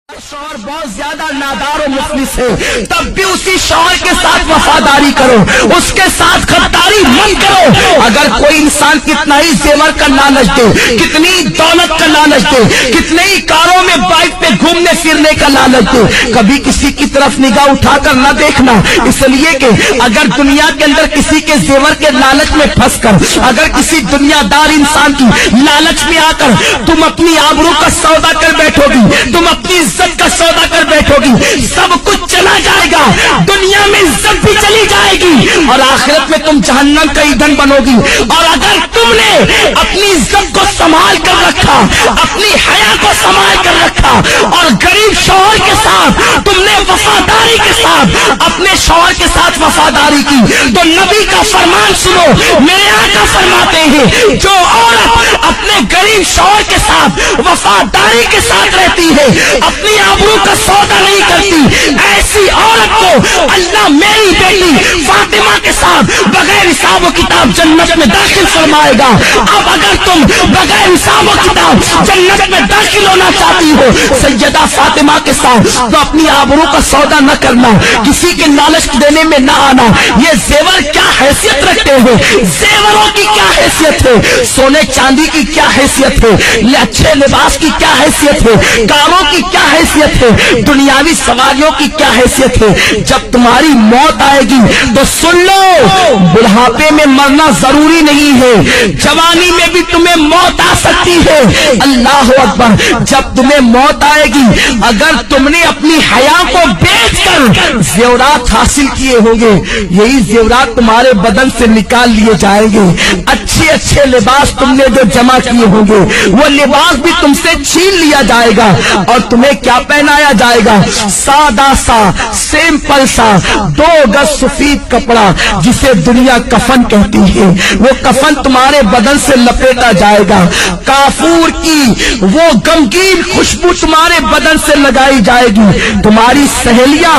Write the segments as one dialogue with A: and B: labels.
A: شوہر بہت زیادہ نادار و مفلس ہے، تب بھی اسی شوہر کے ساتھ وفاداری کرو، اس کے ساتھ غداری مت کرو۔ اگر کوئی انسان کتنا ہی زیور کا لالچ دے، کتنی دولت کا لالچ دے، کتنے ہی کاروں میں بائک پہ گھومنے پھرنے کا لالچ دے، کبھی کسی کی طرف نگاہ اٹھا کر نہ دیکھنا، اس لیے کہ اگر دنیا کے اندر کسی کے زیور کے لالچ میں پھنس کر، اگر کسی دنیا دار انسان کی لالچ میں آ کر تم اپنی آبرو کا سودا کر بیٹھو گی، تم اپنی عزت کا سودا کر بیٹھو گی، سب کچھ چلا جائے گا، دنیا میں عزت بھی چلی جائے گی اور آخرت میں تم جہنم کا ایندھن بنو گی۔ اور اگر تم نے اپنی عزت کو سنبھال کر رکھا، اپنی حیا کو سنبھال کر رکھا اور غریب شوہر کے ساتھ تم نے وفاداری کے ساتھ اپنے شوہر کے ساتھ وفاداری کی، تو نبی کا فرمان سنو، میرے آقا فرماتے ہیں جو عورت اپنے غریب شوہر کے ساتھ وفاداری کے ساتھ رہتی ہے، اپنی آبرو کا سودا نہیں کرتی، ایسی عورت کو اللہ میری بیٹی فاطمہ کے ساتھ بغیر حساب و کتاب جنت میں داخل فرمائے گا۔ اب اگر تم بغیر حساب و کتاب جنت میں داخل ہونا چاہتی ہو سیدہ فاطمہ کے ساتھ، تو اپنی آبرو کا سودا نہ کرنا، کسی کے لالچ دینے میں نہ آنا۔ یہ زیور کیا حیثیت رکھتے ہیں، زیوروں کی کیا حیثیت ہے، سونے چاندی کی کیا حیثیت ہے، اچھے لباس کی کیا حیثیت ہے، کاروں کی کیا حیثیت ہے، دنیاوی سواریوں کی کیا حیثیت ہے۔ جب تمہاری موت آئے گی تو سن لو، بڑھاپے میں مرنا ضروری نہیں ہے، جوانی میں بھی تمہیں موت آ سکتی ہے۔ اللہ اکبر، جب تمہیں موت آئے گی، اگر تم نے اپنی حیا کو بیچ کر زیورات حاصل کیے ہوں گے، یہی زیورات تمہارے بدن سے نکال لیے جائیں گے۔ اچھے اچھے لباس تم نے جو جمع کیے ہوں گے، وہ لباس بھی تم سے چھین لیا جائے گا اور تمہیں کیا پہنایا جائے گا، سادہ سا سمپل سا 2 گز سفید کپڑا جسے دنیا کفن کہتی ہے، وہ کفن تمہارے بدن سے لپیٹا جائے گا، کافور کی وہ غمگین خوشبو تمہارے بدن سے لگائی جائے گی۔ تمہاری سہیلیاں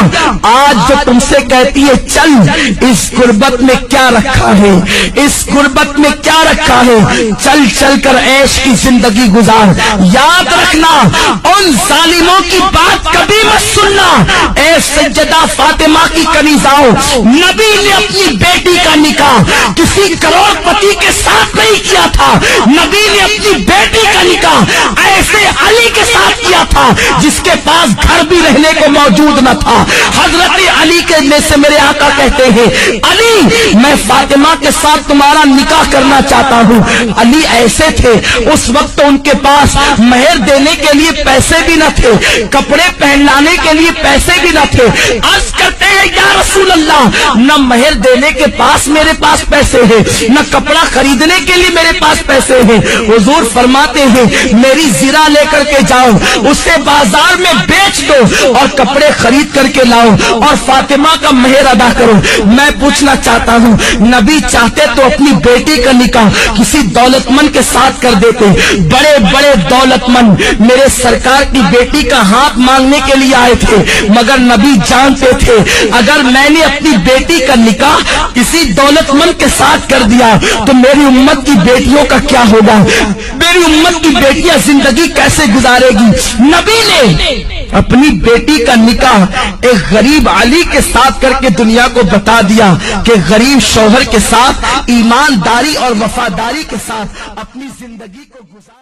A: آج جو تم سے کہتی ہے چل، اس غربت میں کیا رکھا ہے، اس غربت میں کیا رکھا ہے، چل چل کر عیش کی زندگی گزار۔ یاد رکھنا، ان ظالموں کی بات کبھی مت سننا۔ اے سیدہ فاطمہ کی کنیزاؤں، نبی نے اپنی بیٹی کا نکاح کسی کروڑ پتی کے ساتھ نہیں کیا تھا، نبی نے اپنی بیٹی کا نکاح ایسے علی کے ساتھ کیا تھا جس کے پاس گھر بھی رہنے کو موجود نہ تھا۔ حضرت علی کے میں سے میرے آقا کہتے ہیں علی میں فاطمہ کے ساتھ تمہارا نکاح کرنا چاہتا ہوں۔ علی ایسے تھے، اس وقت ان کے پاس مہر دینے کے لیے پیسے بھی نہ تھے، کپڑے پہنانے کے لیے پیسے بھی نہ تھے۔ عرض کرتے ہیں یا رسول اللہ، نہ مہر دینے کے پاس میرے پاس پیسے ہیں، نہ کپڑا خریدنے کے لیے میرے پاس پیسے ہیں۔ حضور فرماتے ہیں میری زرہ لے کر کے جاؤ، اسے بازار میں بیچ دو اور کپڑے خرید کر کے لاؤ اور فاطمہ کا مہر ادا کرو۔ میں پوچھنا چاہتا ہوں، نبی چاہتے تو اپنی بیٹی کا نکاح کسی دولت مند کے ساتھ کر دیتے، بڑے بڑے دولت مند میرے سرکار کی بیٹی کا ہاتھ مانگنے کے لیے آئے تھے، مگر نبی جانتے تھے اگر میں نے اپنی بیٹی کا نکاح کسی دولت مند کے ساتھ کر دیا تو میری امت کی بیٹیوں کا کیا ہوگا، میری امت کی بیٹیاں زندگی کیسے گزارے گی۔ نبی نے اپنی بیٹی کا نکاح ایک غریب علی کے ساتھ کر کے دنیا کو بتا دیا کہ غریب شوہر کے ساتھ ایمانداری اور وفاداری کے ساتھ اپنی زندگی کو گزار